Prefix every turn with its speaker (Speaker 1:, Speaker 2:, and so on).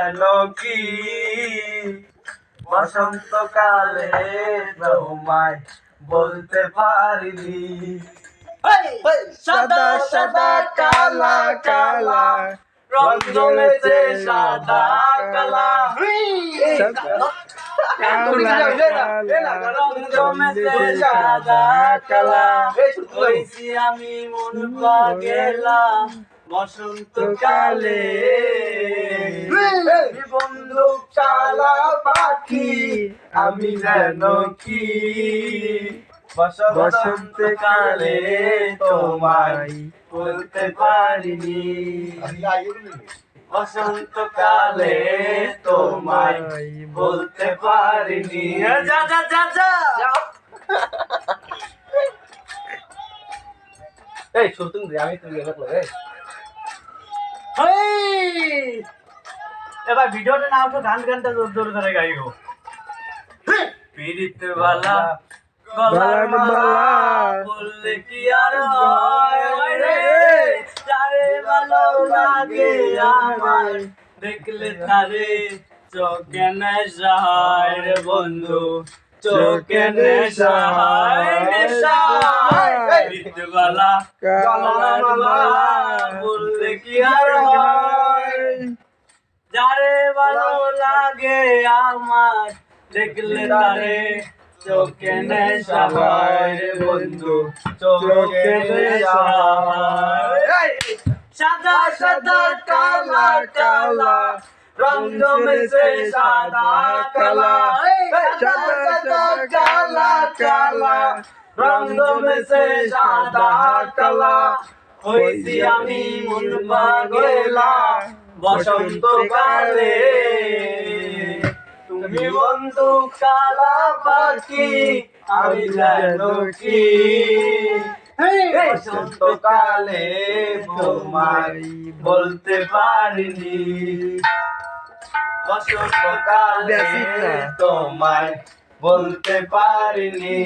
Speaker 1: যেন কি বসন্তকালে তোমায় বলতে পারিনি। সাদা সাদা কালা কালা রং জমেছে সাদা কালা, রং জমেছে সাদা কালা। হইছি আমি মন গেলাম বসন্তকালে। বন্ধু কালা পাখি আমি যেন কি বসন্তকালে তোমায় বলতে পারিনি। বসন্তকালে তোমায় বলতে পারিনি। যা যা যা যা এই শুতুন রে আমি তুমি গেল লাগে। এবার ভিডিওটা না উঠো গানটা জোর জোর করে গাইবো। পীড়িত বালা গলার মালা বললে কি আর হয় রে, যারে ভালো লাগে আমার দেখলে তারে চোখে নেশা হয় রে বন্ধু, চোখে নেশা হয় নেশা। পীড়িত বালা গলার মালা বললে কি আর হয়, যারে ভালো লাগে আমার দেখলে তারে চোখে নেশা হয় রে বন্ধু, চোখে নেশা হয়। সাদা সাদা কালা কালা রং জমেছে সাদা কালা, সাদা সাদা কালা কালা রং জমেছে সাদা কালা। হইছি আমি মন পাগলা বসন্তকালে। তুমি বন্ধু কালা পাখি আমি যেন কি বসন্তকালে তোমায় বলতে পারিনি। বসন্তকালে তোমায় বলতে পারিনি।